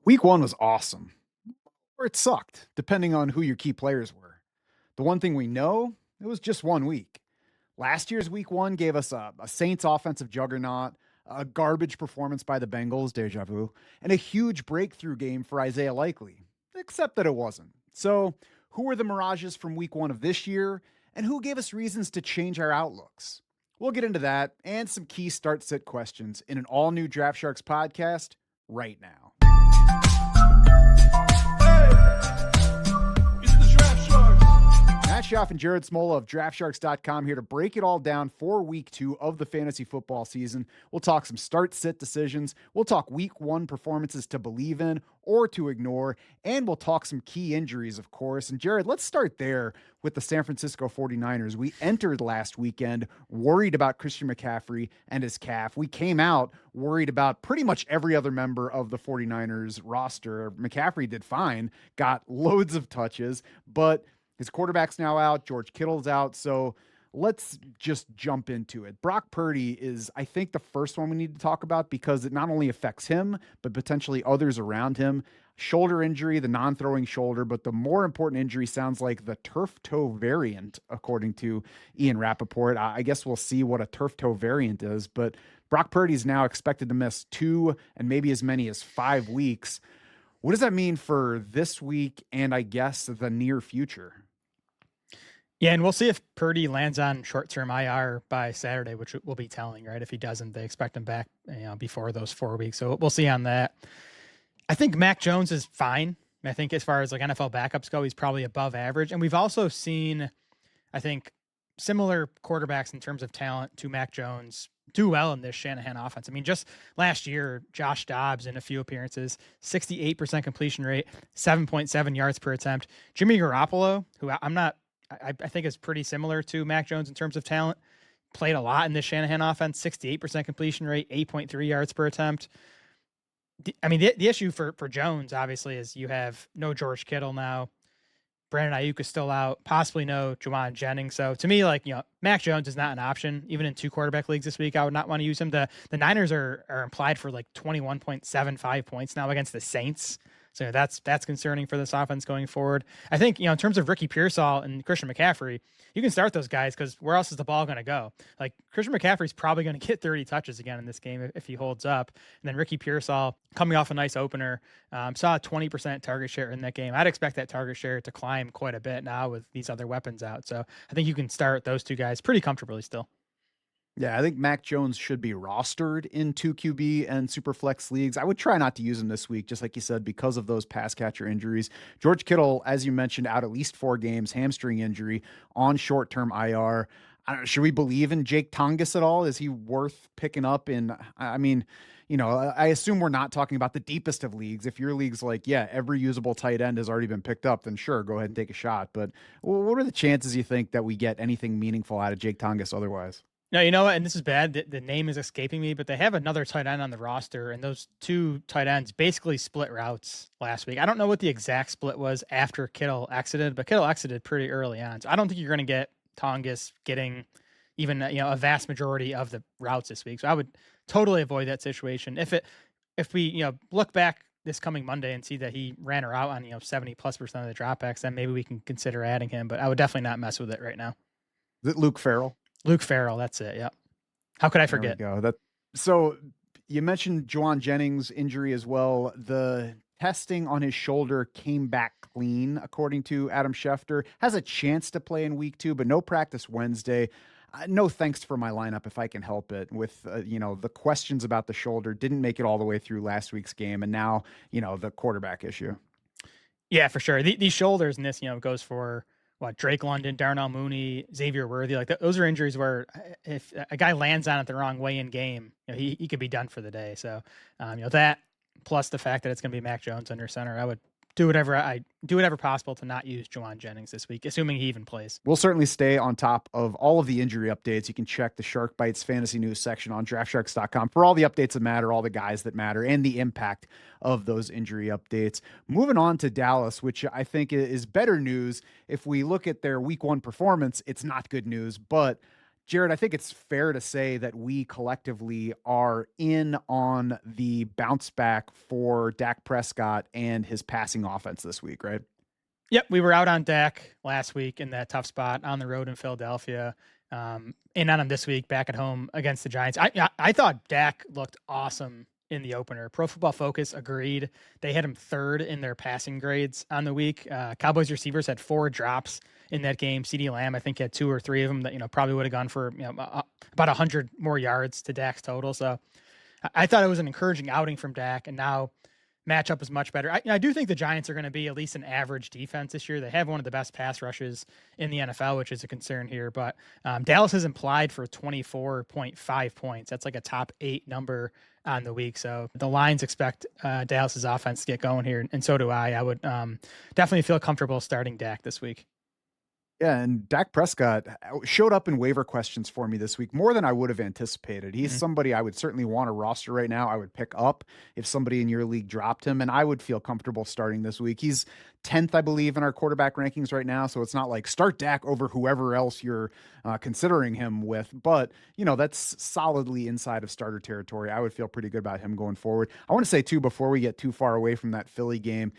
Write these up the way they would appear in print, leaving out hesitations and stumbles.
Week 1 was awesome, or it sucked, depending on who your key players were. The one thing we know, it was just 1 week. Last year's Week 1 gave us a Saints offensive juggernaut, a garbage performance by the Bengals, deja vu, and a huge breakthrough game for Isaiah Likely, except that it wasn't. So, who were the mirages from Week 1 of this year, and who gave us reasons to change our outlooks? We'll get into that and some key start-sit questions in an all-new Draft Sharks podcast right now. Matt Schauf and Jared Smola of DraftSharks.com here to break it all down for Week 2 of the fantasy football season. We'll talk some start-sit decisions. We'll talk Week 1 performances to believe in or to ignore, and we'll talk some key injuries, of course. And Jared, let's start there with the San Francisco 49ers. We entered last weekend worried about Christian McCaffrey and his calf. We came out worried about pretty much every other member of the 49ers roster. McCaffrey did fine, got loads of touches, but his quarterback's now out. George Kittle's out. So let's just jump into it. Brock Purdy is, I think, the first one we need to talk about because it not only affects him, but potentially others around him. Shoulder injury, the non-throwing shoulder, but the more important injury sounds like the turf toe variant, according to Ian Rappaport. I guess we'll see what a turf toe variant is, but Brock Purdy is now expected to miss 2 and maybe as many as 5 weeks. What does that mean for this week and I guess the near future? Yeah, and we'll see if Purdy lands on short-term IR by Saturday, which will be telling, right? If he doesn't, they expect him back, before those 4 weeks. So we'll see on that. I think Mac Jones is fine. I think as far as like NFL backups go, he's probably above average. And we've also seen, I think, similar quarterbacks in terms of talent to Mac Jones do well in this Shanahan offense. I mean, just last year, Josh Dobbs in a few appearances, 68% completion rate, 7.7 yards per attempt. Jimmy Garoppolo, who I think is pretty similar to Mac Jones in terms of talent, played a lot in this Shanahan offense, 68% completion rate, 8.3 yards per attempt. The issue for Jones, obviously, is you have no George Kittle now. Brandon Ayuk is still out, possibly no Juwan Jennings. So to me, Mac Jones is not an option. Even in 2 quarterback leagues this week, I would not want to use him. The Niners are implied for 21.75 points now against the Saints. So that's concerning for this offense going forward. I think, in terms of Ricky Pearsall and Christian McCaffrey, you can start those guys because where else is the ball going to go? Christian McCaffrey's probably going to get 30 touches again in this game if he holds up. And then Ricky Pearsall, coming off a nice opener, saw a 20% target share in that game. I'd expect that target share to climb quite a bit now with these other weapons out. So I think you can start those 2 guys pretty comfortably still. Yeah, I think Mac Jones should be rostered in 2 QB and Superflex leagues. I would try not to use him this week, just like you said, because of those pass catcher injuries. George Kittle, as you mentioned, out at least 4 games, hamstring injury on short-term IR. Should we believe in Jake Tongas at all? Is he worth picking up in, I assume we're not talking about the deepest of leagues. If your league's every usable tight end has already been picked up, then sure, go ahead and take a shot. But what are the chances you think that we get anything meaningful out of Jake Tongas otherwise? No, you know what? And this is bad. The name is escaping me, but they have another tight end on the roster, and those 2 tight ends basically split routes last week. I don't know what the exact split was after Kittle exited, but Kittle exited pretty early on. So I don't think you're going to get Tongas getting even a vast majority of the routes this week. So I would totally avoid that situation. If we look back this coming Monday and see that he ran her out on 70+% of the dropbacks, then maybe we can consider adding him. But I would definitely not mess with it right now. Is it Luke Farrell? Luke Farrell, that's it. Yeah. How could I forget? There we go. So you mentioned Juwan Jennings' injury as well. The testing on his shoulder came back clean, according to Adam Schefter. Has a chance to play in week 2, but no practice Wednesday. No thanks for my lineup if I can help it. With the questions about the shoulder didn't make it all the way through last week's game, and now the quarterback issue. Yeah, for sure. These shoulders and this goes for Drake London, Darnell Mooney, Xavier Worthy. Those are injuries where if a guy lands on it the wrong way in game, he could be done for the day. So that plus the fact that it's going to be Mac Jones under center, I would do whatever possible to not use Juwan Jennings this week, assuming he even plays. We'll certainly stay on top of all of the injury updates. You can check the Shark Bites fantasy news section on draftsharks.com for all the updates that matter, all the guys that matter, and the impact of those injury updates. Moving on to Dallas, which I think is better news. If we look at their week 1 performance, it's not good news, but Jared, I think it's fair to say that we collectively are in on the bounce back for Dak Prescott and his passing offense this week, right? Yep, we were out on Dak last week in that tough spot on the road in Philadelphia. In on him this week back at home against the Giants. I thought Dak looked awesome in the opener. Pro Football Focus agreed. They had him third in their passing grades on the week. Cowboys receivers had 4 drops in that game. CeeDee Lamb, I think, had 2 or 3 of them that probably would have gone for about 100 more yards to Dak's total. So I thought it was an encouraging outing from Dak, and now matchup is much better. I do think the Giants are going to be at least an average defense this year. They have one of the best pass rushes in the NFL, which is a concern here. But Dallas is implied for 24.5 points. That's like a top 8 number on the week. So the Lions expect Dallas's offense to get going here, and so do I. I would definitely feel comfortable starting Dak this week. Yeah, and Dak Prescott showed up in waiver questions for me this week more than I would have anticipated. He's somebody I would certainly want to roster right now. I would pick up if somebody in your league dropped him, and I would feel comfortable starting this week. He's 10th, I believe, in our quarterback rankings right now, so it's not like start Dak over whoever else you're considering him with, but, that's solidly inside of starter territory. I would feel pretty good about him going forward. I want to say, too, before we get too far away from that Philly game,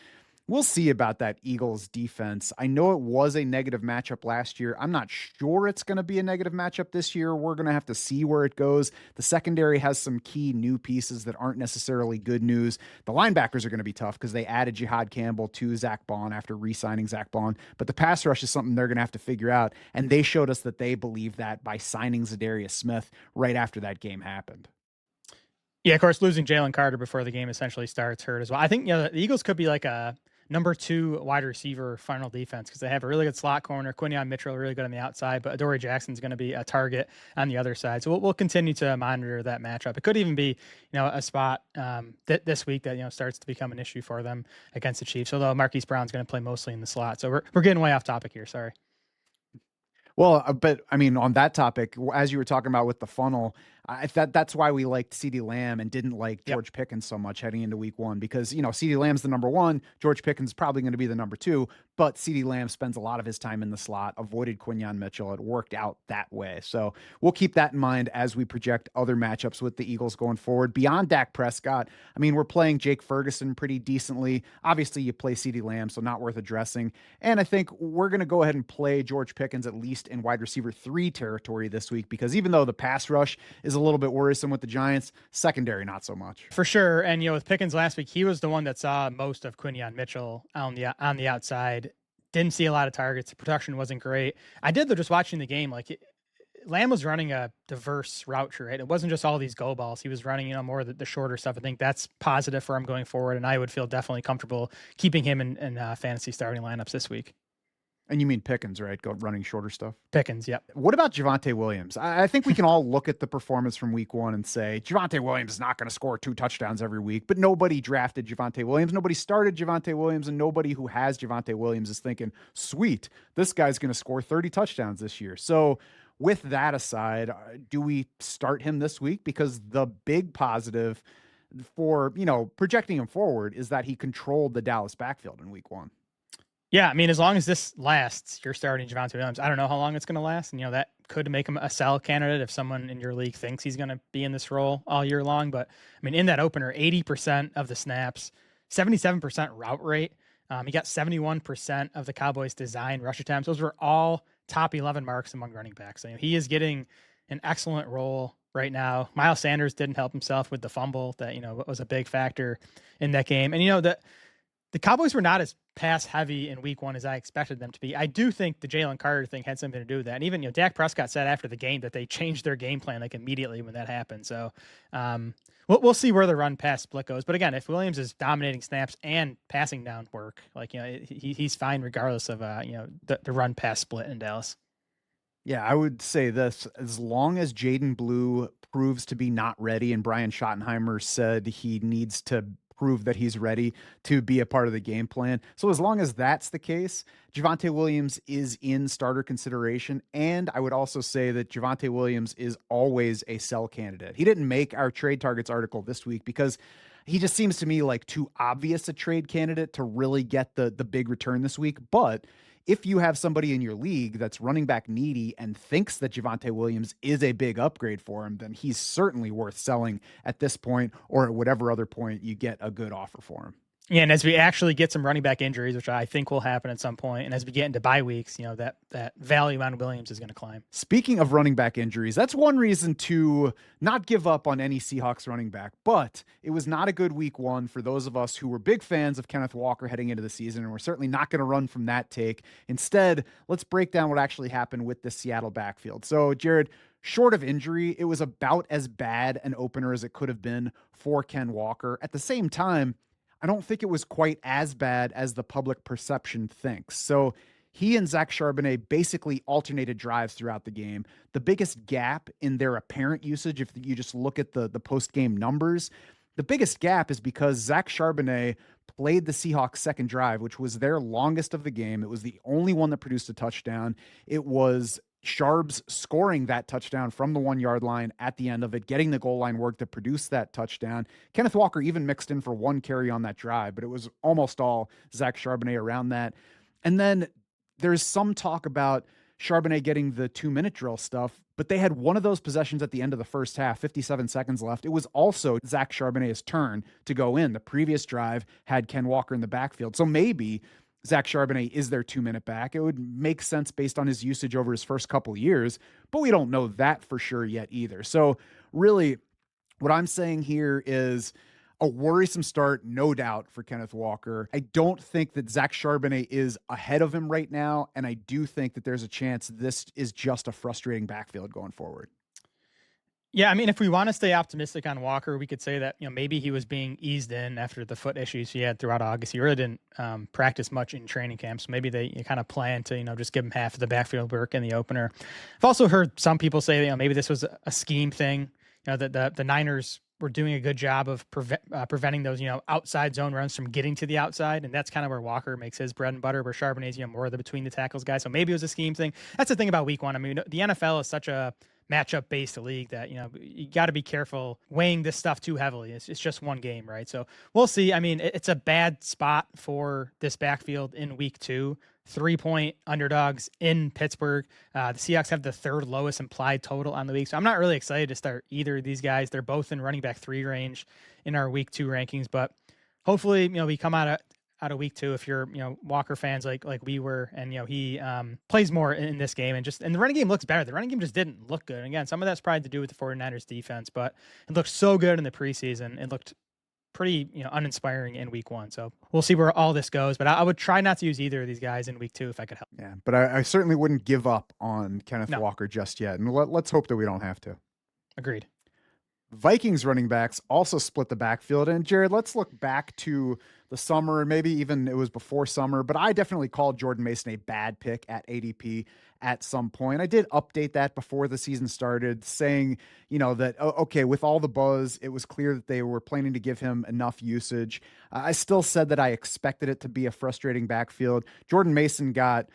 we'll see about that Eagles defense. I know it was a negative matchup last year. I'm not sure it's going to be a negative matchup this year. We're going to have to see where it goes. The secondary has some key new pieces that aren't necessarily good news. The linebackers are going to be tough because they added Jihad Campbell to Zach Bond after re-signing Zach Bond. But the pass rush is something they're going to have to figure out. And they showed us that they believe that by signing Zadarius Smith right after that game happened. Yeah, of course, losing Jalen Carter before the game essentially starts hurt as well. I think the Eagles could be like a number 2 wide receiver final defense because they have a really good slot corner. Quinyon Mitchell really good on the outside, but Adoree Jackson's going to be a target on the other side. So we'll continue to monitor that matchup. It could even be a spot this week that starts to become an issue for them against the Chiefs. Although Marquise Brown's going to play mostly in the slot, so we're getting way off topic here. Sorry. Well, but I mean, on that topic, as you were talking about with the funnel, that's why we liked CeeDee Lamb and didn't like George Pickens so much heading into week 1 because, CeeDee Lamb's the number 1. George Pickens is probably going to be the number 2, but CeeDee Lamb spends a lot of his time in the slot, avoided Quinyon Mitchell. It worked out that way. So we'll keep that in mind as we project other matchups with the Eagles going forward. Beyond Dak Prescott, I mean, we're playing Jake Ferguson pretty decently. Obviously, you play CeeDee Lamb, so not worth addressing. And I think we're going to go ahead and play George Pickens at least in wide receiver 3 territory this week because even though the pass rush is a little bit worrisome with the Giants, secondary not so much. For sure. And with Pickens last week, he was the one that saw most of Quinyon Mitchell on the outside. Didn't see a lot of targets. The production wasn't great. I did though, just watching the game, Lamb was running a diverse route tree, right? It wasn't just all these go balls. He was running, more of the shorter stuff. I think that's positive for him going forward, and I would feel definitely comfortable keeping him in fantasy starting lineups this week. And you mean Pickens, right? Go running shorter stuff. Pickens, yep. What about Javonte Williams? I think we can all look at the performance from week 1 and say Javonte Williams is not going to score 2 touchdowns every week, but nobody drafted Javonte Williams. Nobody started Javonte Williams, and nobody who has Javonte Williams is thinking, sweet, this guy's going to score 30 touchdowns this year. So with that aside, do we start him this week? Because the big positive for, projecting him forward is that he controlled the Dallas backfield in week 1. Yeah, I mean, as long as this lasts, you're starting Javonte Williams. I don't know how long it's going to last, and that could make him a sell candidate if someone in your league thinks he's going to be in this role all year long. But I mean, in that opener, 80% of the snaps, 77% route rate. He got 71% of the Cowboys' design rush attempts. Those were all top 11 marks among running backs. So, he is getting an excellent role right now. Miles Sanders didn't help himself with the fumble that was a big factor in that game, and the Cowboys were not as pass heavy in week 1 as I expected them to be. I do think the Jalen Carter thing had something to do with that. And even, Dak Prescott said after the game that they changed their game plan immediately when that happened. So we'll see where the run pass split goes. But again, if Williams is dominating snaps and passing down work, he's fine regardless of, the run pass split in Dallas. Yeah, I would say this, as long as Jaden Blue proves to be not ready, and Brian Schottenheimer said he needs to prove that he's ready to be a part of the game plan. So as long as that's the case, Javonte Williams is in starter consideration. And I would also say that Javonte Williams is always a sell candidate. He didn't make our trade targets article this week because he just seems to me like too obvious a trade candidate to really get the big return this week. But if you have somebody in your league that's running back needy and thinks that Javonte Williams is a big upgrade for him, then he's certainly worth selling at this point or at whatever other point you get a good offer for him. Yeah, and as we actually get some running back injuries, which I think will happen at some point, and as we get into bye weeks, that value on Williams is going to climb. Speaking of running back injuries, that's one reason to not give up on any Seahawks running back, but it was not a good week one for those of us who were big fans of Kenneth Walker heading into the season, and we're certainly not going to run from that take. Instead, let's break down what actually happened with the Seattle backfield. So, Jared, short of injury, it was about as bad an opener as it could have been for Ken Walker. At the same time, I don't think it was quite as bad as the public perception thinks. So he and Zach Charbonnet basically alternated drives throughout the game. The biggest gap in their apparent usage, if you just look at the post-game numbers, the biggest gap is because Zach Charbonnet played the Seahawks' second drive, which was their longest of the game. It was the only one that produced a touchdown. It was Sharbs scoring that touchdown from the 1 yard line at the end of it, getting the goal line work to produce that touchdown. Kenneth Walker even mixed in for one carry on that drive, but it was almost all Zach Charbonnet around that. And then there's some talk about Charbonnet getting the 2-minute drill stuff, but they had one of those possessions at the end of the first half, 57 seconds left. It was also Zach Charbonnet's turn to go in. The previous drive had Ken Walker in the backfield. So maybe Zach Charbonnet is their 2-minute back. It would make sense based on his usage over his first couple years, but we don't know that for sure yet either. So really what I'm saying here is a worrisome start, no doubt, for Kenneth Walker. I don't think that Zach Charbonnet is ahead of him right now, and I do think that there's a chance this is just a frustrating backfield going forward. Yeah, I mean, if we want to stay optimistic on Walker, we could say that maybe he was being eased in after the foot issues he had throughout August. He really didn't practice much in training camp, so maybe they kind of plan to just give him half of the backfield work in the opener. I've also heard some people say maybe this was a scheme thing. That the Niners were doing a good job of preventing those outside zone runs from getting to the outside, and that's kind of where Walker makes his bread and butter. Where Charbonnet's more of the between the tackles guy. So maybe it was a scheme thing. That's the thing about week one. I mean, the NFL is such a matchup-based league that you got to be careful weighing this stuff too heavily. It's just one game, right? So we'll see. I mean, it's a bad spot for this backfield in week 2. 3-point underdogs in Pittsburgh. The Seahawks have the third lowest implied total on the week, so I'm not really excited to start either of these guys. They're both in running back 3 range in our week 2 rankings, but hopefully we come out of week 2 if you're Walker fans like we were, and he plays more in this game, and the running game looks better. The running game just didn't look good. And again, some of that's probably to do with the 49ers defense, but it looked so good in the preseason. It looked pretty uninspiring in week 1. So we'll see where all this goes, but I would try not to use either of these guys in week 2 if I could help. Yeah, but I certainly wouldn't give up on Kenneth Walker just yet, and let's hope that we don't have to. Agreed. Vikings running backs also split the backfield. And Jared, let's look back to the summer, maybe even it was before summer, but I definitely called Jordan Mason a bad pick at ADP at some point. I did update that before the season started, saying, that, okay, with all the buzz, it was clear that they were planning to give him enough usage. I still said that I expected it to be a frustrating backfield. Jordan Mason got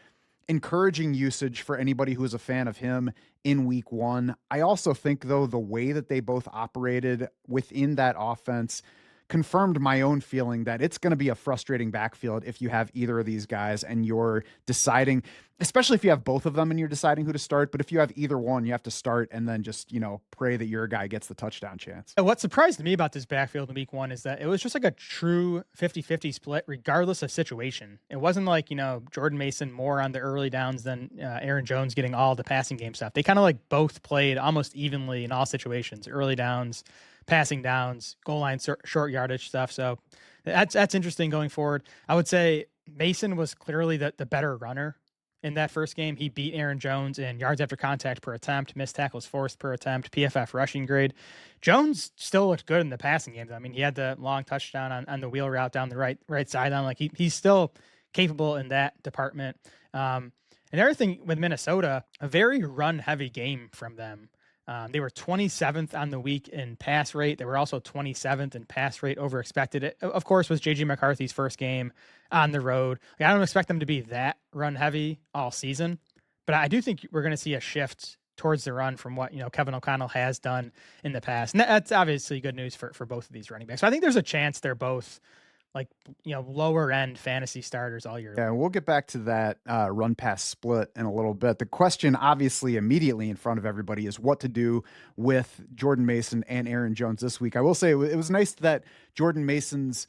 encouraging usage for anybody who is a fan of him in week 1. I also think, though, the way that they both operated within that offense confirmed my own feeling that it's going to be a frustrating backfield if you have either of these guys and you're deciding, especially if you have both of them and you're deciding who to start. But if you have either one, you have to start and then just, pray that your guy gets the touchdown chance. What surprised me about this backfield in week 1 is that it was just like a true 50-50 split, regardless of situation. It wasn't like, Jordan Mason more on the early downs than Aaron Jones getting all the passing game stuff. They kind of like both played almost evenly in all situations, early downs, passing downs, goal line, short yardage stuff. So that's interesting going forward. I would say Mason was clearly the better runner in that first game. He beat Aaron Jones in yards after contact per attempt, missed tackles forced per attempt, PFF rushing grade. Jones still looked good in the passing game. I mean, he had the long touchdown on the wheel route down the right sideline. Like he's still capable in that department. Another thing with Minnesota, a very run heavy game from them. They were 27th on the week in pass rate. They were also 27th in pass rate over expected. It, of course, was J.J. McCarthy's first game on the road. I don't expect them to be that run heavy all season, but I do think we're going to see a shift towards the run from what Kevin O'Connell has done in the past. And that's obviously good news for both of these running backs. So I think there's a chance they're both like, lower end fantasy starters all year. Yeah, we'll get back to that run pass split in a little bit. The question, obviously, immediately in front of everybody is what to do with Jordan Mason and Aaron Jones this week. I will say it was nice that Jordan Mason's,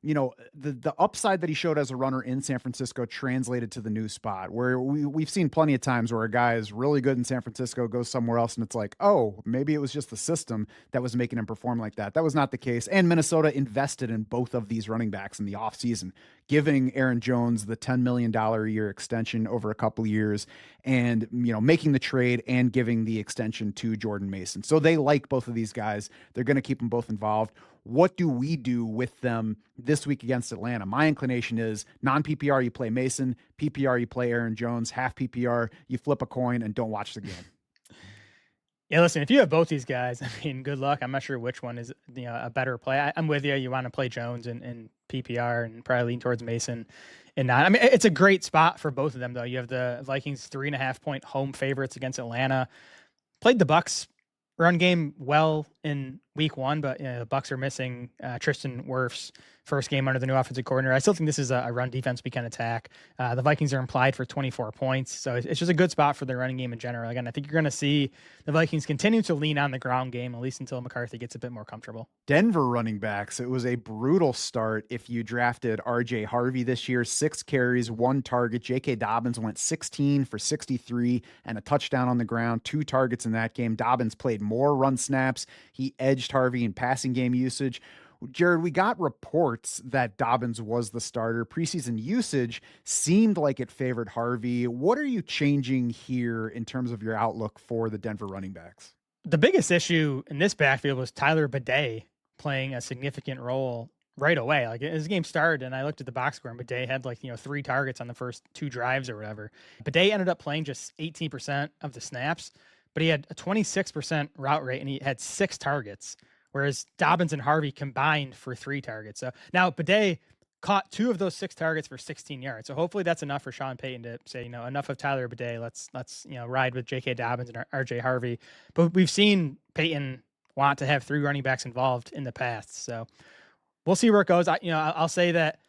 the upside that he showed as a runner in San Francisco translated to the new spot, where we've seen plenty of times where a guy is really good in San Francisco, goes somewhere else, and it's like, oh, maybe it was just the system that was making him perform like that. That was not the case. And Minnesota invested in both of these running backs in the offseason, giving Aaron Jones the $10 million a year extension over a couple of years, and making the trade and giving the extension to Jordan Mason. So they like both of these guys. They're going to keep them both involved. What do we do with them this week against Atlanta? My inclination is non-PPR, you play Mason, PPR, you play Aaron Jones, half PPR, you flip a coin and don't watch the game. Yeah, listen, if you have both these guys, I mean, good luck. I'm not sure which one is a better play. I'm with you. You want to play Jones and PPR and probably lean towards Mason and not. I mean, it's a great spot for both of them, though. You have the Vikings 3.5 point home favorites against Atlanta. Played the Bucs run game well in week 1, but the Bucs are missing Tristan Wirfs' first game under the new offensive coordinator. I still think this is a run defense we can attack. The Vikings are implied for 24 points, so it's just a good spot for the running game in general. Again, I think you're going to see the Vikings continue to lean on the ground game, at least until McCarthy gets a bit more comfortable. Denver running backs, it was a brutal start if you drafted RJ Harvey this year. 6 carries, 1 target. J.K. Dobbins went 16 for 63 and a touchdown on the ground, 2 targets in that game. Dobbins played more run snaps. He edged Harvey in passing game usage. Jared, we got reports that Dobbins was the starter. Preseason usage seemed like it favored Harvey. What are you changing here in terms of your outlook for the Denver running backs? The biggest issue in this backfield was Tyler Bidet playing a significant role right away. Like, as the game started and I looked at the box score and Bidet had 3 targets on the first 2 drives or whatever. Bidet ended up playing just 18% of the snaps, but he had a 26% route rate and he had 6 targets. Whereas Dobbins and Harvey combined for 3 targets. So now Bidet caught 2 of those 6 targets for 16 yards. So hopefully that's enough for Sean Payton to say, enough of Tyler Bidet. Let's ride with J.K. Dobbins and RJ Harvey. But we've seen Payton want to have 3 running backs involved in the past. So we'll see where it goes. I'll say that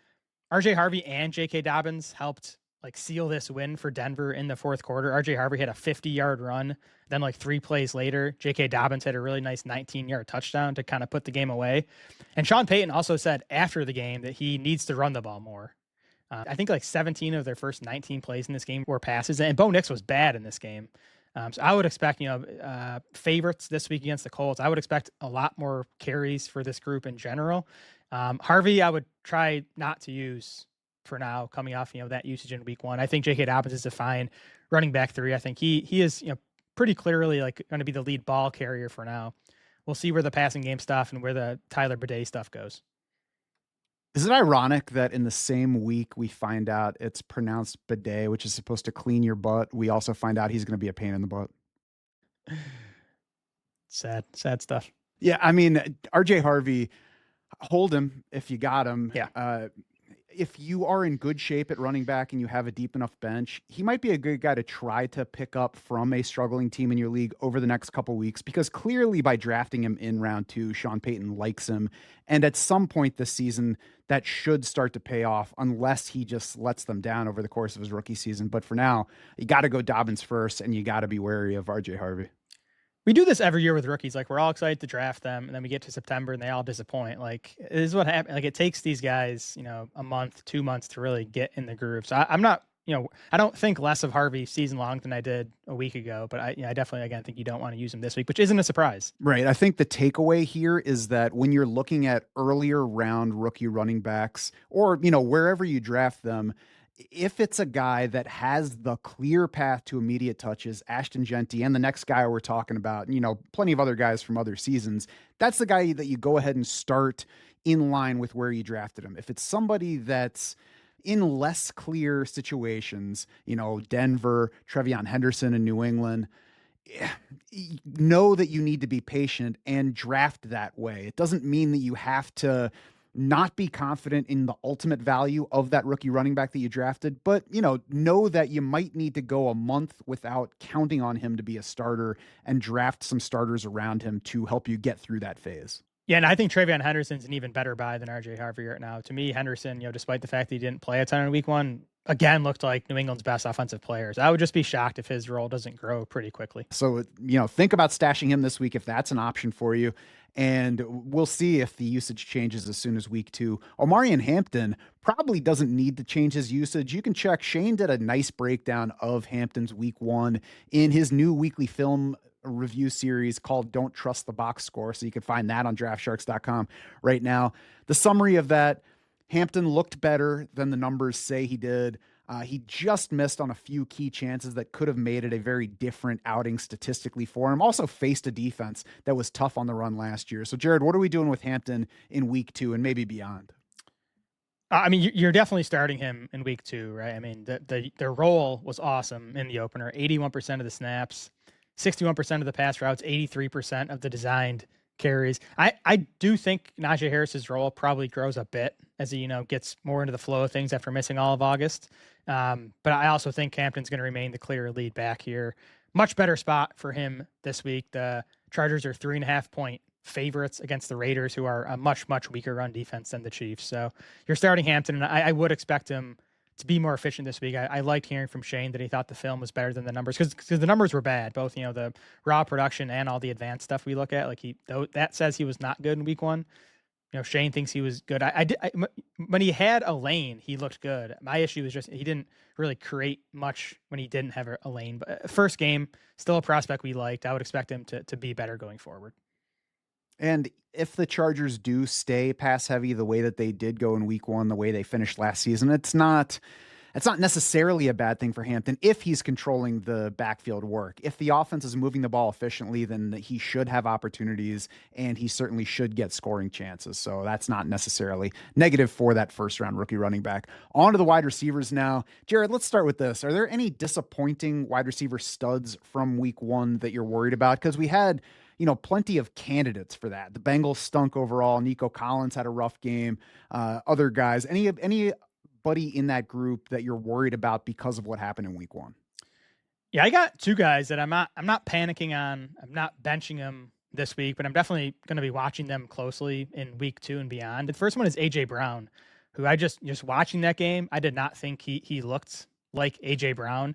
RJ Harvey and J.K. Dobbins helped seal this win for Denver in the fourth quarter. RJ Harvey had a 50-yard run. Then 3 plays later, J.K. Dobbins had a really nice 19-yard touchdown to kind of put the game away. And Sean Payton also said after the game that he needs to run the ball more. I think 17 of their first 19 plays in this game were passes. And Bo Nix was bad in this game. So I would expect, favorites this week against the Colts. I would expect a lot more carries for this group in general. Harvey, I would try not to use for now, coming off, that usage in week 1. I think J.K. Dobbins is a fine running back 3. I think he is, pretty clearly going to be the lead ball carrier for now. We'll see where the passing game stuff and where the Tyler Bidet stuff goes. Is it ironic that in the same week we find out it's pronounced bidet, which is supposed to clean your butt, we also find out he's going to be a pain in the butt? Sad stuff. Yeah, I mean, RJ Harvey, hold him if you got him. Yeah. If you are in good shape at running back and you have a deep enough bench, he might be a good guy to try to pick up from a struggling team in your league over the next couple weeks, because clearly by drafting him in round 2, Sean Payton likes him. And at some point this season, that should start to pay off, unless he just lets them down over the course of his rookie season. But for now, you got to go Dobbins first, and you got to be wary of RJ Harvey. We do this every year with rookies. We're all excited to draft them, and then we get to September and they all disappoint. This is what happens. It takes these guys, a month, 2 months to really get in the groove. So I'm not, I don't think less of Harvey season long than I did a week ago, but I definitely, again, think you don't want to use him this week, which isn't a surprise. Right. I think the takeaway here is that when you're looking at earlier round rookie running backs, or, wherever you draft them, if it's a guy that has the clear path to immediate touches, Ashton Genty and the next guy we're talking about, plenty of other guys from other seasons, that's the guy that you go ahead and start in line with where you drafted him. If it's somebody that's in less clear situations, Denver, Trevion Henderson in New England, know that you need to be patient and draft that way. It doesn't mean that you have to not be confident in the ultimate value of that rookie running back that you drafted, but, know that you might need to go a month without counting on him to be a starter and draft some starters around him to help you get through that phase. Yeah, and I think Travion Henderson's an even better buy than RJ Harvey right now. To me, Henderson, despite the fact that he didn't play a ton in week one, again looked like New England's best offensive players. I would just be shocked if his role doesn't grow pretty quickly. So, think about stashing him this week if that's an option for you. And we'll see if the usage changes as soon as week 2. Omarion Hampton probably doesn't need to change his usage. You can check. Shane did a nice breakdown of Hampton's week 1 in his new weekly film review series called Don't Trust the Box Score. So you can find that on draftsharks.com right now. The summary of that: Hampton looked better than the numbers say he did. He just missed on a few key chances that could have made it a very different outing statistically for him. Also faced a defense that was tough on the run last year. So, Jared, what are we doing with Hampton in week 2 and maybe beyond? I mean, you're definitely starting him in week 2, right? I mean, the role was awesome in the opener. 81% of the snaps, 61% of the pass routes, 83% of the designed carries. I do think Najee Harris's role probably grows a bit as he, gets more into the flow of things after missing all of August. But I also think Hampton's going to remain the clear lead back here. Much better spot for him this week. The Chargers are 3.5-point favorites against the Raiders, who are a much, much weaker run defense than the Chiefs. So you're starting Hampton, and I would expect him to be more efficient this week. I liked hearing from Shane that he thought the film was better than the numbers, because the numbers were bad, both, the raw production and all the advanced stuff we look at. Like that says he was not good in week 1. Shane thinks he was good. When he had a lane, he looked good. My issue was just he didn't really create much when he didn't have a lane. But first game, still a prospect we liked. I would expect him to be better going forward. And if the Chargers do stay pass heavy the way that they did go in week 1, the way they finished last season, it's not necessarily a bad thing for Hampton if he's controlling the backfield work. If the offense is moving the ball efficiently, then he should have opportunities, and he certainly should get scoring chances. So that's not necessarily negative for that first-round rookie running back. On to the wide receivers now. Jared, let's start with this. Are there any disappointing wide receiver studs from week 1 that you're worried about? Because we had plenty of candidates for that. The Bengals stunk overall. Nico Collins had a rough game. Other guys, anybody in that group that you're worried about because of what happened in week 1? Yeah, I got 2 guys that I'm not panicking on. I'm not benching them this week, but I'm definitely going to be watching them closely in week 2 and beyond. The first one is AJ Brown, who I just watching that game, I did not think he looked like AJ Brown.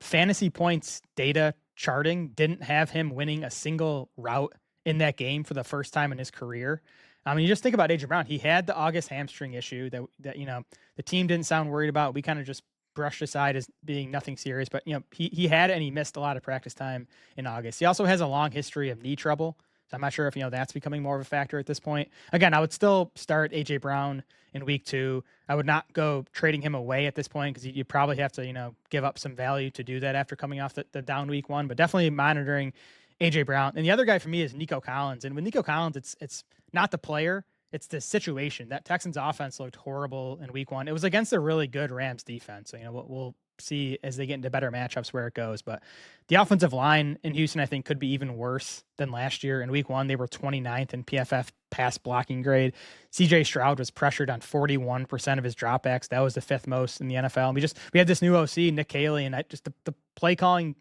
Fantasy points data charting didn't have him winning a single route in that game for the first time in his career. I mean, you just think about AJ Brown. He had the August hamstring issue that the team didn't sound worried about. We kind of just brushed aside as being nothing serious, but he had it, and he missed a lot of practice time in August. He also has a long history of knee trouble. So I'm not sure if that's becoming more of a factor at this point. Again, I would still start AJ Brown in week 2. I would not go trading him away at this point, because you probably have to give up some value to do that after coming off the down week 1. But definitely monitoring AJ Brown. And the other guy for me is Nico Collins. And with Nico Collins, it's not the player, it's the situation. That Texans offense looked horrible in week 1. It was against a really good Rams defense. So we'll see as they get into better matchups where it goes. But the offensive line in Houston, I think, could be even worse than last year. In week 1, they were 29th in PFF pass blocking grade. CJ Stroud was pressured on 41% of his dropbacks. That was the 5th most in the NFL. We had this new OC, Nick Caley, and the play calling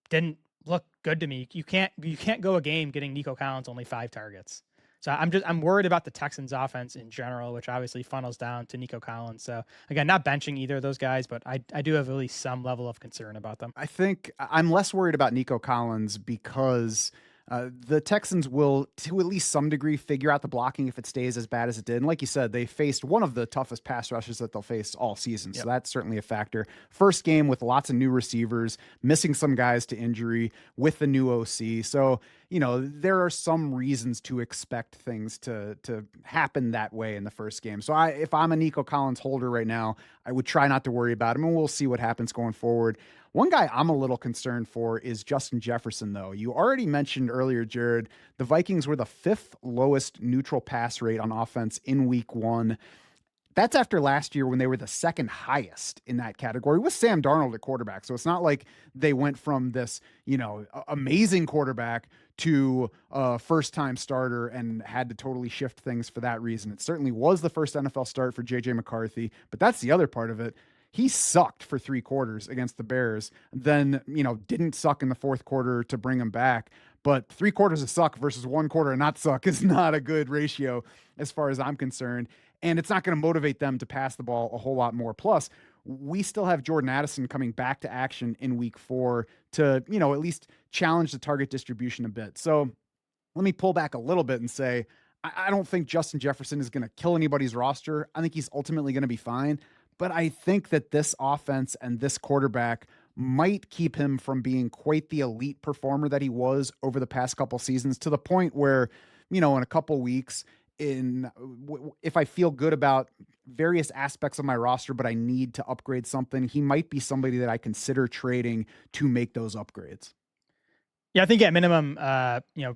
didn't look good to me. You can't go a game getting Nico Collins only 5 targets. So I'm worried about the Texans offense in general, which obviously funnels down to Nico Collins. So again, not benching either of those guys, but I do have at least some level of concern about them. I think I'm less worried about Nico Collins because the Texans will, to at least some degree, figure out the blocking if it stays as bad as it did. And like you said, they faced one of the toughest pass rushes that they'll face all season. So that's certainly a factor. First game with lots of new receivers, missing some guys to injury with the new OC. So, there are some reasons to expect things to happen that way in the first game. So if I'm a Nico Collins holder right now, I would try not to worry about him, and we'll see what happens going forward. One guy I'm a little concerned for is Justin Jefferson, though. You already mentioned earlier, Jared, the Vikings were the 5th lowest neutral pass rate on offense in week 1. That's after last year when they were the 2nd highest in that category with Sam Darnold at quarterback. So it's not like they went from this, amazing quarterback to a first-time starter and had to totally shift things for that reason. It certainly was the first NFL start for J.J. McCarthy, but that's the other part of it. He sucked for 3 quarters against the Bears, then, didn't suck in the 4th quarter to bring him back. but 3/4 of suck versus 1/4 of not suck is not a good ratio as far as I'm concerned. And it's not going to motivate them to pass the ball a whole lot more. Plus, we still have Jordan Addison coming back to action in week 4 to, at least challenge the target distribution a bit. So let me pull back a little bit and say, I don't think Justin Jefferson is going to kill anybody's roster. I think he's ultimately going to be fine. But I think that this offense and this quarterback might keep him from being quite the elite performer that he was over the past couple seasons, to the point where, in a couple weeks, if I feel good about various aspects of my roster, but I need to upgrade something, he might be somebody that I consider trading to make those upgrades. Yeah, I think at minimum,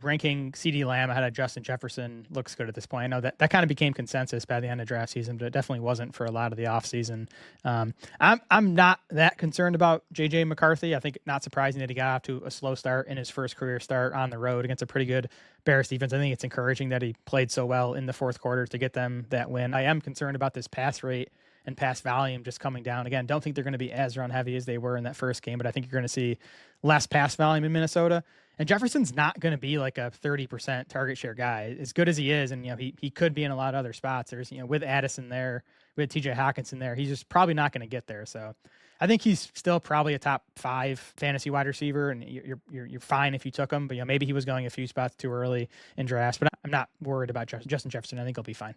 ranking CD Lamb ahead of Justin Jefferson looks good at this point. I know that kind of became consensus by the end of draft season, but it definitely wasn't for a lot of the offseason. I'm not that concerned about J.J. McCarthy. I think not surprising that he got off to a slow start in his first career start on the road against a pretty good Bears defense. I think it's encouraging that he played so well in the fourth quarter to get them that win. I am concerned about this pass rate and pass volume just coming down. Again, don't think they're going to be as run heavy as they were in that first game, but I think you're going to see less pass volume in Minnesota. And Jefferson's not going to be like a 30% target share guy, as good as he is. And, he could be in a lot of other spots. There's, with Addison there, with TJ Hawkinson there, he's just probably not going to get there. So I think he's still probably a top 5 fantasy wide receiver, and you're fine if you took him, but maybe he was going a few spots too early in drafts, but I'm not worried about Justin Jefferson. I think he'll be fine.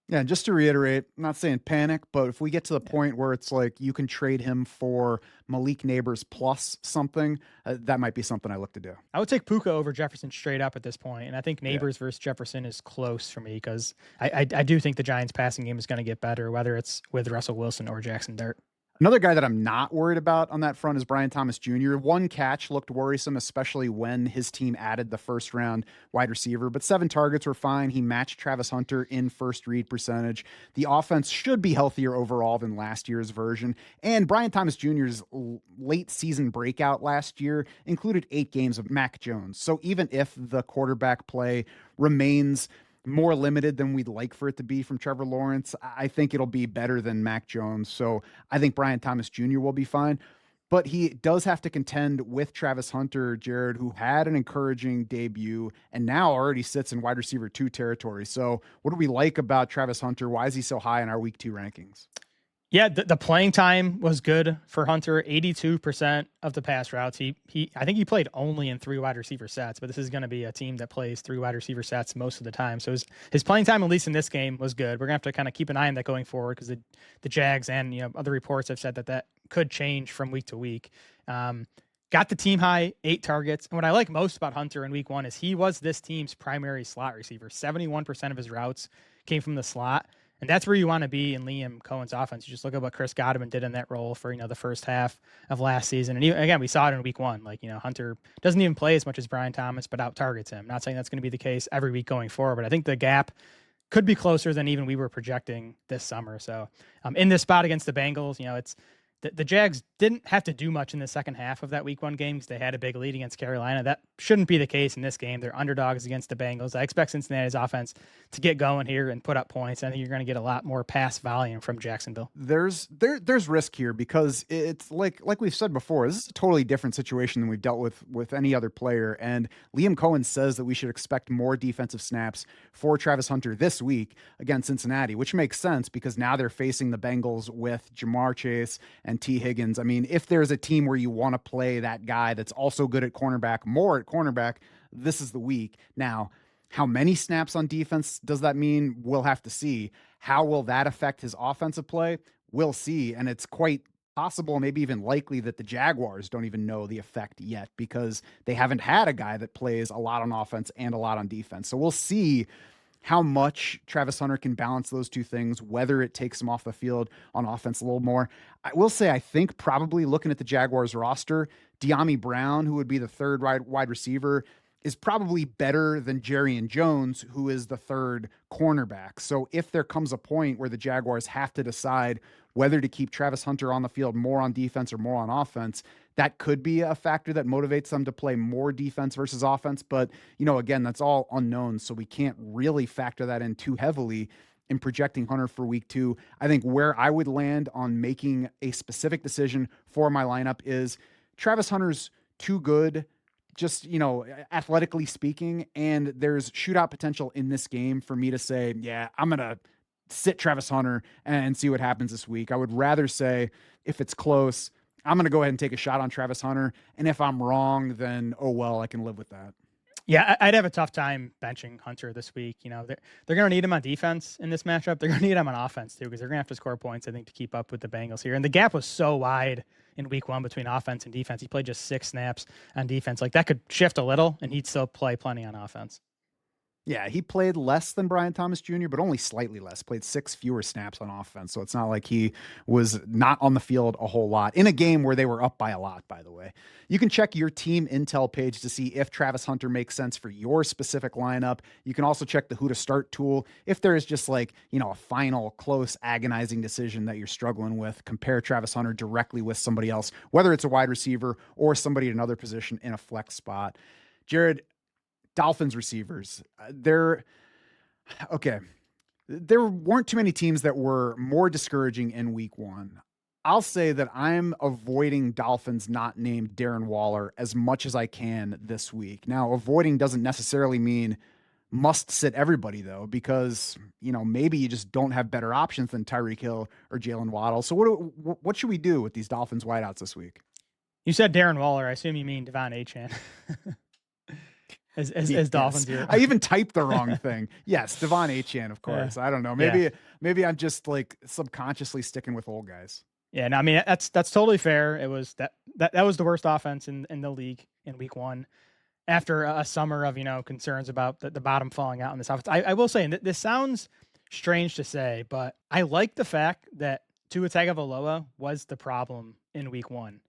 Yeah, and just to reiterate, I'm not saying panic, but if we get to the point where it's like you can trade him for Malik Neighbors plus something, that might be something I look to do. I would take Puka over Jefferson straight up at this point, and I think Neighbors versus Jefferson is close for me because I do think the Giants' passing game is going to get better, whether it's with Russell Wilson or Jackson Dart. Another guy that I'm not worried about on that front is Brian Thomas Jr. One catch looked worrisome, especially when his team added the first round wide receiver, but 7 targets were fine. He matched Travis Hunter in first read percentage. The offense should be healthier overall than last year's version. And Brian Thomas Jr.'s late season breakout last year included 8 games of Mac Jones. So even if the quarterback play remains more limited than we'd like for it to be from Trevor Lawrence, I think it'll be better than Mac Jones. So I think Brian Thomas Jr. will be fine, but he does have to contend with Travis Hunter, Jared, who had an encouraging debut and now already sits in wide receiver 2 territory. So what do we like about Travis Hunter? Why is he so high in our week 2 rankings? Yeah, the playing time was good for Hunter. 82% of the pass routes. I think he played only in 3 wide receiver sets, but this is going to be a team that plays 3 wide receiver sets most of the time. So his playing time, at least in this game, was good. We're gonna have to kind of keep an eye on that going forward because the Jags and other reports have said that could change from week to week. Got the team high 8 targets. And what I like most about Hunter in week 1 is he was this team's primary slot receiver. 71% of his routes came from the slot. And that's where you want to be in Liam Cohen's offense. You just look at what Chris Godwin did in that role for, the first half of last season. And again, we saw it in week 1. Hunter doesn't even play as much as Brian Thomas, but out targets him. Not saying that's going to be the case every week going forward, but I think the gap could be closer than even we were projecting this summer. So in this spot against the Bengals, it's the Jags didn't have to do much in the second half of that week 1 game because they had a big lead against Carolina. That shouldn't be the case in this game. They're underdogs against the Bengals. I expect Cincinnati's offense to get going here and put up points. I think you're going to get a lot more pass volume from Jacksonville. There's risk here because it's like we've said before, this is a totally different situation than we've dealt with any other player. And Liam Cohen says that we should expect more defensive snaps for Travis Hunter this week against Cincinnati, which makes sense because now they're facing the Bengals with Jamar Chase and T. Higgins. I mean, if there's a team where you want to play that guy that's also good at cornerback, more at cornerback, this is the week. Now, how many snaps on defense does that mean? We'll have to see. How will that affect his offensive play? We'll see. And it's quite possible, maybe even likely, that the Jaguars don't even know the effect yet because they haven't had a guy that plays a lot on offense and a lot on defense. So we'll see how much Travis Hunter can balance those 2 things, whether it takes him off the field on offense a little more. I will say, I think probably looking at the Jaguars roster, De'Ami Brown, who would be the 3rd wide receiver, is probably better than Jerrion Jones, who is the 3rd cornerback. So if there comes a point where the Jaguars have to decide whether to keep Travis Hunter on the field more on defense or more on offense, that could be a factor that motivates them to play more defense versus offense. But, again, that's all unknown. So we can't really factor that in too heavily in projecting Hunter for week 2. I think where I would land on making a specific decision for my lineup is Travis Hunter's too good just, athletically speaking, and there's shootout potential in this game for me to say, yeah, I'm going to sit Travis Hunter and see what happens this week. I would rather say if it's close, I'm going to go ahead and take a shot on Travis Hunter. And if I'm wrong, then, oh, well, I can live with that. Yeah, I'd have a tough time benching Hunter this week. They're going to need him on defense in this matchup. They're going to need him on offense too, because they're going to have to score points, I think, to keep up with the Bengals here. And the gap was so wide in week 1 between offense and defense. He played just 6 snaps on defense. Like, that could shift a little, and he'd still play plenty on offense. Yeah, he played less than Brian Thomas Jr., but only slightly less. Played 6 fewer snaps on offense, so it's not like he was not on the field a whole lot in a game where they were up by a lot, by the way. You can check your team intel page to see if Travis Hunter makes sense for your specific lineup. You can also check the who to start tool. If there is just a final, close, agonizing decision that you're struggling with, compare Travis Hunter directly with somebody else, whether it's a wide receiver or somebody at another position in a flex spot. Jared, Dolphins receivers, there weren't too many teams that were more discouraging in week 1. I'll say that I'm avoiding Dolphins not named Darren Waller as much as I can this week. Now, avoiding doesn't necessarily mean must sit everybody, though, because, maybe you just don't have better options than Tyreek Hill or Jalen Waddle. So what should we do with these Dolphins wideouts this week? You said Darren Waller. I assume you mean Devon Achane. As Dolphins here. I even typed the wrong thing. Yes, Devon Achane, of course. Yeah. I don't know. Maybe I'm just subconsciously sticking with old guys. Yeah, no, I mean, that's totally fair. It was that was the worst offense in the league in week 1 after a summer of, concerns about the bottom falling out in this offense. I will say, and this sounds strange to say, but I the fact that Tua Tagovailoa was the problem in week 1.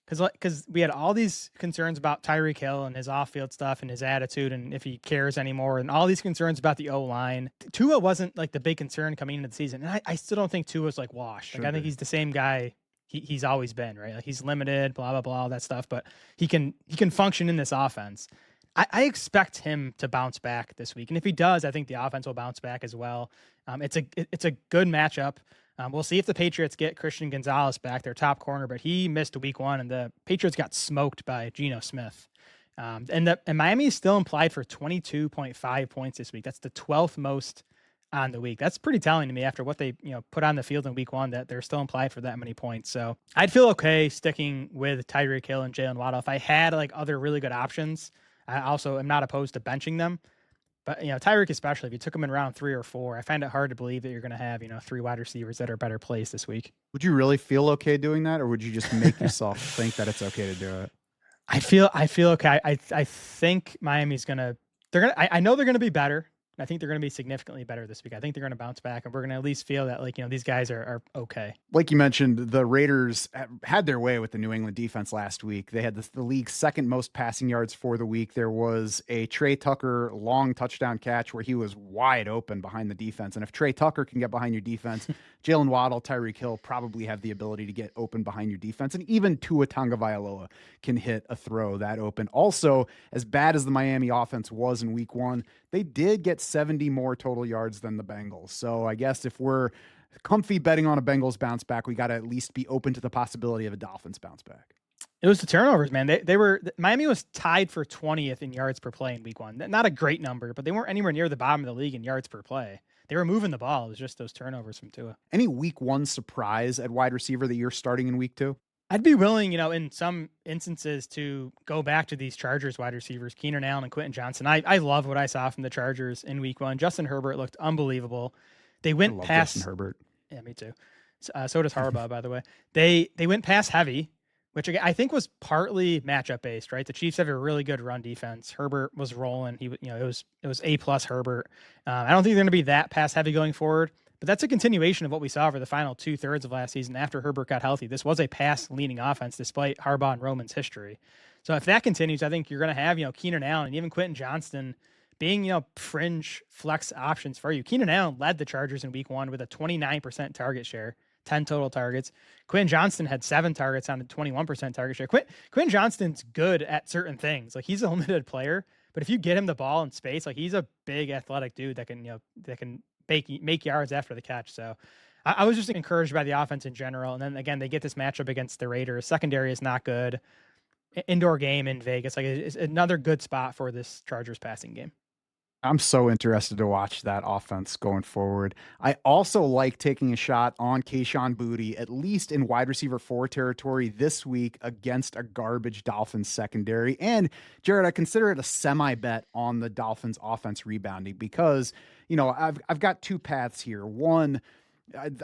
Because we had all these concerns about Tyreek Hill and his off-field stuff and his attitude and if he cares anymore, and all these concerns about the O-line. Tua wasn't the big concern coming into the season, and I still don't think Tua's washed. I think he's the same guy he's always been, right? He's limited, blah blah blah, all that stuff, but he can function in this offense. I expect him to bounce back this week, and if he does, I think the offense will bounce back as well. It's a good matchup. We'll see if the Patriots get Christian Gonzalez back, their top corner, but he missed week 1, and the Patriots got smoked by Geno Smith. And Miami is still implied for 22.5 points this week. That's the 12th most on the week. That's pretty telling to me after what they put on the field in week 1, that they're still implied for that many points. So I'd feel okay sticking with Tyreek Hill and Jalen Waddle. If I had other really good options, I also am not opposed to benching them. But, Tyreek especially, if you took him in round 3 or 4, I find it hard to believe that you're going to have, 3 wide receivers that are better placed this week. Would you really feel okay doing that, or would you just make yourself think that it's okay to do it? I feel okay. I think Miami's I know they're going to be better. I think they're going to be significantly better this week. I think they're going to bounce back, and we're going to at least feel that, these guys are okay. Like you mentioned, the Raiders had their way with the New England defense last week. They had the league's second most passing yards for the week. There was a Trey Tucker long touchdown catch where he was wide open behind the defense. And if Trey Tucker can get behind your defense, Jalen Waddle, Tyreek Hill probably have the ability to get open behind your defense. And even Tua Tagovailoa can hit a throw that open. Also, as bad as the Miami offense was in week 1, they did get 70 more total yards than the Bengals. So I guess if we're comfy betting on a Bengals bounce back, we got to at least be open to the possibility of a Dolphins bounce back. It was the turnovers, man. Miami was tied for 20th in yards per play in week 1. Not a great number, but they weren't anywhere near the bottom of the league in yards per play. They were moving the ball. It was just those turnovers from Tua. Any week 1 surprise at wide receiver that you're starting in week 2? I'd be willing, in some instances, to go back to these Chargers wide receivers, Keenan Allen and Quentin Johnson. I love what I saw from the Chargers in week 1. Justin Herbert looked unbelievable. They went past Justin Herbert. Yeah, me too. So does Harbaugh, by the way. They went past heavy, which I think was partly matchup based, right? The Chiefs have a really good run defense. Herbert was rolling. It was A+ Herbert. I don't think they're going to be that pass heavy going forward. But that's a continuation of what we saw for the final 2/3 of last season after Herbert got healthy. This was a pass-leaning offense despite Harbaugh and Roman's history. So if that continues, I think you're going to have, Keenan Allen and even Quentin Johnston being, fringe flex options for you. Keenan Allen led the Chargers in week 1 with a 29% target share, 10 total targets. Quentin Johnston had 7 targets on a 21% target share. Quentin Johnston's good at certain things. He's a limited player, but if you get him the ball in space, he's a big athletic dude that can make yards after the catch. So I was just encouraged by the offense in general. And then again, they get this matchup against the Raiders. Secondary is not good. indoor game in Vegas. Like it's another good spot for this Chargers passing game. I'm so interested to watch that offense going forward. I also like taking a shot on Kayshon Boutte, at least in wide receiver 4 territory this week against a garbage Dolphins secondary. And Jared, I consider it a semi bet on the Dolphins offense rebounding because, I've got two paths here. One,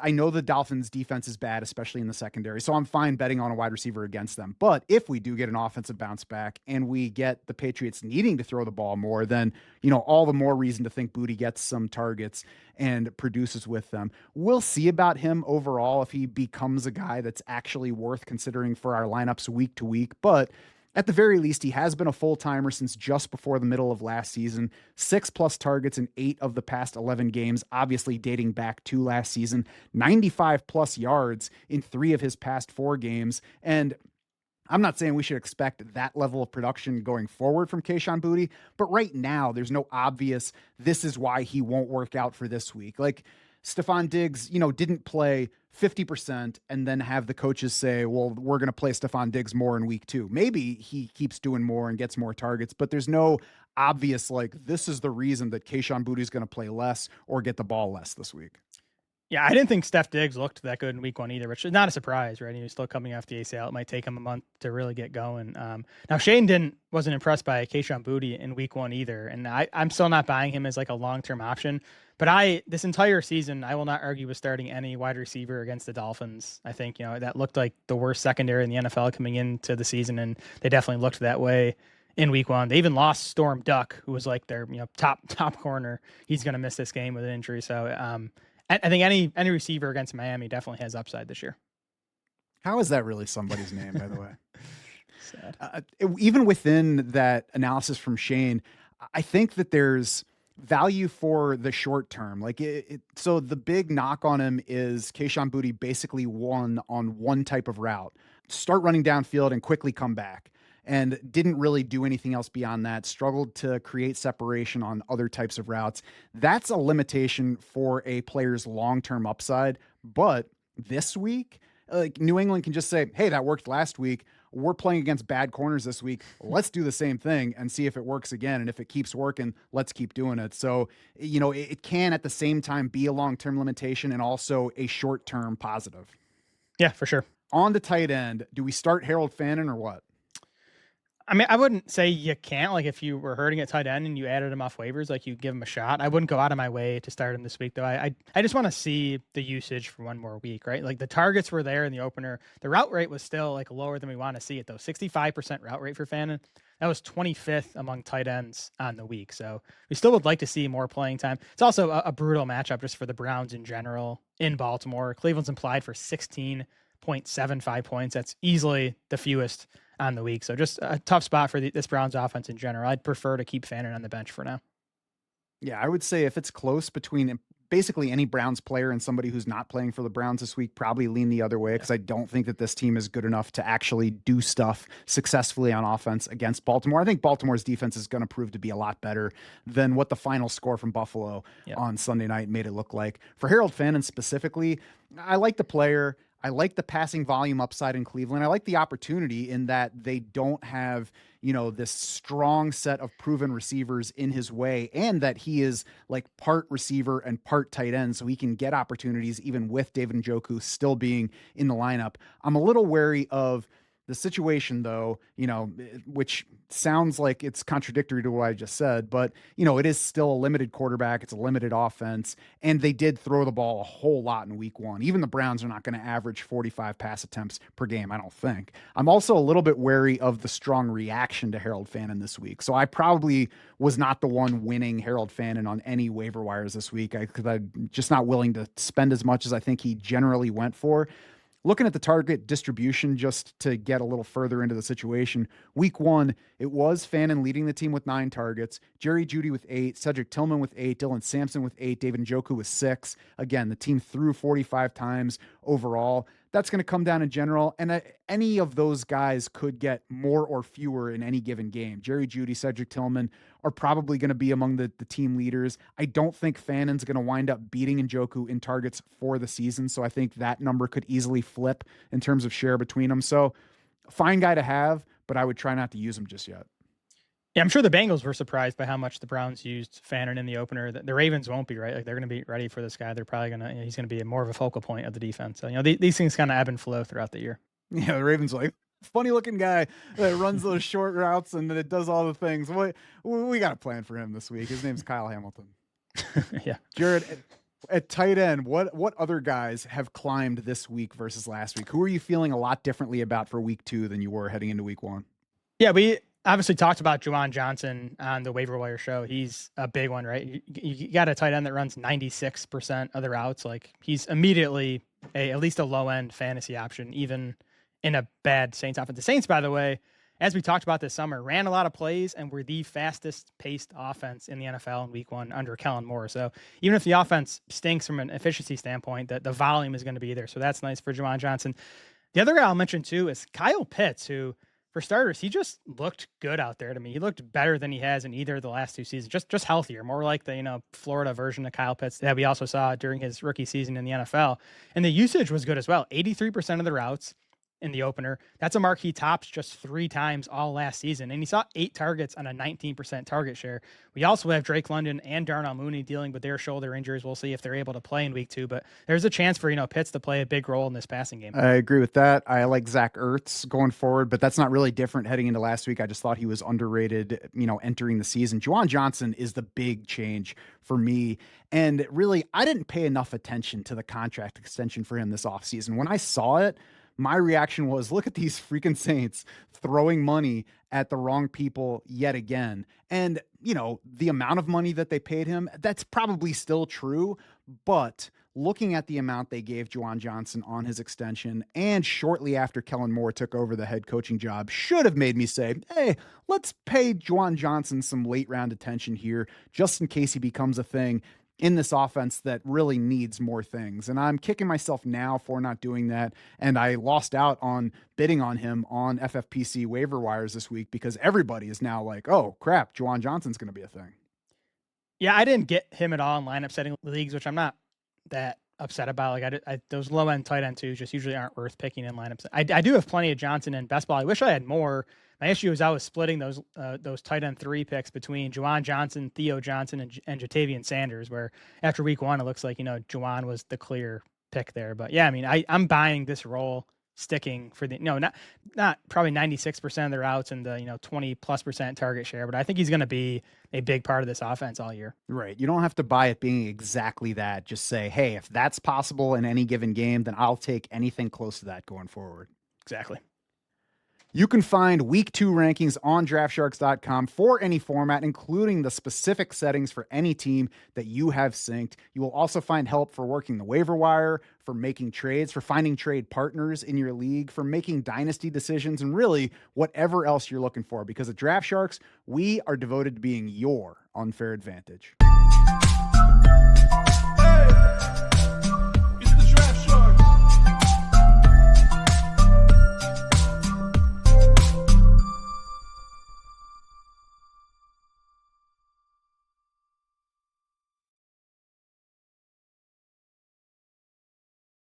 I know the Dolphins defense is bad, especially in the secondary, so I'm fine betting on a wide receiver against them. But if we do get an offensive bounce back and we get the Patriots needing to throw the ball more, then, all the more reason to think Boutte gets some targets and produces with them. We'll see about him overall if he becomes a guy that's actually worth considering for our lineups week to week. But at the very least, he has been a full-timer since just before the middle of last season. 6+ targets in 8 of the past 11 games, obviously dating back to last season. 95+ yards in 3 of his past 4 games. And I'm not saying we should expect that level of production going forward from Kayshon Boutte, but right now there's no obvious, this is why he won't work out for this week. Like Stephon Diggs, didn't play 50% and then have the coaches say, well, we're going to play Stephon Diggs more in week 2. Maybe he keeps doing more and gets more targets, but there's no obvious, like, this is the reason that Kayshon Boutte is going to play less or get the ball less this week. Yeah, I didn't think Steph Diggs looked that good in week 1 either, which is not a surprise, right? He was still coming off the ACL. It might take him a month to really get going. Now, Shane wasn't impressed by Kayshon Boutte in week 1 either, and I'm still not buying him as like a long-term option. But this entire season, I will not argue with starting any wide receiver against the Dolphins. I think, that looked like the worst secondary in the NFL coming into the season, and they definitely looked that way in week 1. They even lost Storm Duck, who was like their top corner. He's going to miss this game with an injury. So I think any receiver against Miami definitely has upside this year. How is that really somebody's name, by the way? Sad. Even within that analysis from Shane, I think that there's value for the short term. Like so the big knock on him is Kayshon Boutte basically won on one type of route. Start running downfield and quickly come back. And didn't really do anything else beyond that, struggled to create separation on other types of routes. That's a limitation for a player's long-term upside. But this week, like New England can just say, hey, that worked last week. We're playing against bad corners this week. Let's do the same thing and see if it works again. And if it keeps working, let's keep doing it. So, it can at the same time be a long-term limitation and also a short-term positive. Yeah, for sure. On the tight end, do we start Harold Fannin or what? I mean, I wouldn't say you can't. Like, if you were hurting at tight end and you added him off waivers, like, you give him a shot. I wouldn't go out of my way to start him this week, though. I just want to see the usage for one more week, right? Like, the targets were there in the opener. The route rate was still, like, lower than we want to see it, though. 65% route rate for Fannin. That was 25th among tight ends on the week. So we still would like to see more playing time. It's also a brutal matchup just for the Browns in general in Baltimore. Cleveland's implied for 16.75 points. That's easily the fewest on the week. So just a tough spot for this Browns offense in general. I'd prefer to keep Fannin on the bench for now. Yeah, I would say if it's close between basically any Browns player and somebody who's not playing for the Browns this week, probably lean the other way because I don't think that this team is good enough to actually do stuff successfully on offense against Baltimore. I think Baltimore's defense is going to prove to be a lot better than what the final score from Buffalo on Sunday night made it look like. For Harold Fannin specifically, I like the player. I like the passing volume upside in Cleveland. I like the opportunity in that they don't have, this strong set of proven receivers in his way, and that he is like part receiver and part tight end, so he can get opportunities even with David Njoku still being in the lineup. I'm a little wary of the situation, though, which sounds like it's contradictory to what I just said, but, it is still a limited quarterback. It's a limited offense, and they did throw the ball a whole lot in week 1. Even the Browns are not going to average 45 pass attempts per game, I don't think. I'm also a little bit wary of the strong reaction to Harold Fannin this week. So I probably was not the one winning Harold Fannin on any waiver wires this week because I'm just not willing to spend as much as I think he generally went for. Looking at the target distribution just to get a little further into the situation, week 1, it was Fannin leading the team with 9 targets, Jerry Jeudy with 8, Cedric Tillman with 8, Dylan Sampson with 8, David Njoku with 6. Again, the team threw 45 times overall. That's going to come down in general, and any of those guys could get more or fewer in any given game. Jerry Jeudy, Cedric Tillman are probably going to be among the team leaders. I don't think Fannin's going to wind up beating Njoku in targets for the season, so I think that number could easily flip in terms of share between them. So fine guy to have, but I would try not to use him just yet. Yeah, I'm sure the Bengals were surprised by how much the Browns used Fannin in the opener. The Ravens won't be, right? Like, they're going to be ready for this guy. They're probably going to, he's going to be more of a focal point of the defense. So, these things kind of ebb and flow throughout the year. Yeah, the Ravens like, funny looking guy that runs those short routes and it does all the things. We got a plan for him this week. His name's Kyle Hamilton. Yeah. Jared, at tight end, what other guys have climbed this week versus last week? Who are you feeling a lot differently about for week 2 than you were heading into week 1? Yeah, we obviously talked about Juwan Johnson on the waiver wire show. He's a big one, right? You got a tight end that runs 96% of the routes. Like, he's immediately at least a low end fantasy option, even in a bad Saints offense. The Saints, by the way, as we talked about this summer, ran a lot of plays and were the fastest paced offense in the NFL in week 1 under Kellen Moore. So even if the offense stinks from an efficiency standpoint, the volume is going to be there. So that's nice for Juwan Johnson. The other guy I'll mention too is Kyle Pitts, who, for starters, he just looked good out there to me. He looked better than he has in either of the last 2 seasons, just healthier, more like the, Florida version of Kyle Pitts that we also saw during his rookie season in the NFL. And the usage was good as well. 83% of the routes in the opener. That's a mark he tops just 3 times all last season. And he saw 8 targets on a 19% target share. We also have Drake London and Darnell Mooney dealing with their shoulder injuries. We'll see if they're able to play in week 2, but there's a chance for, Pitts to play a big role in this passing game. I agree with that. I like Zach Ertz going forward, but that's not really different heading into last week. I just thought he was underrated, entering the season. Juwan Johnson is the big change for me. And really, I didn't pay enough attention to the contract extension for him this offseason. When I saw it, my reaction was, look at these freaking Saints throwing money at the wrong people yet again. And, the amount of money that they paid him, that's probably still true. But looking at the amount they gave Juwan Johnson on his extension and shortly after Kellen Moore took over the head coaching job should have made me say, hey, let's pay Juwan Johnson some late round attention here just in case he becomes a thing in this offense that really needs more things. And I'm kicking myself now for not doing that. And I lost out on bidding on him on FFPC waiver wires this week because everybody is now like, oh crap, Juwan Johnson's going to be a thing. Yeah, I didn't get him at all in lineup setting leagues, which I'm not that upset about. Like, I those low end tight end twos just usually aren't worth picking in lineups. I do have plenty of Johnson in best ball. I wish I had more. My issue is I was splitting those tight end 3 picks between Juwan Johnson, Theo Johnson, and Jatavian Sanders, where after week 1, it looks like, Juwan was the clear pick there. But yeah, I mean, I'm buying this role sticking for the, not probably 96% of the routes and the, 20+% target share, but I think he's going to be a big part of this offense all year. Right. You don't have to buy it being exactly that. Just say, hey, if that's possible in any given game, then I'll take anything close to that going forward. Exactly. You can find week 2 rankings on draftsharks.com for any format, including the specific settings for any team that you have synced. You will also find help for working the waiver wire, for making trades, for finding trade partners in your league, for making dynasty decisions, and really whatever else you're looking for. Because at Draft Sharks, we are devoted to being your unfair advantage.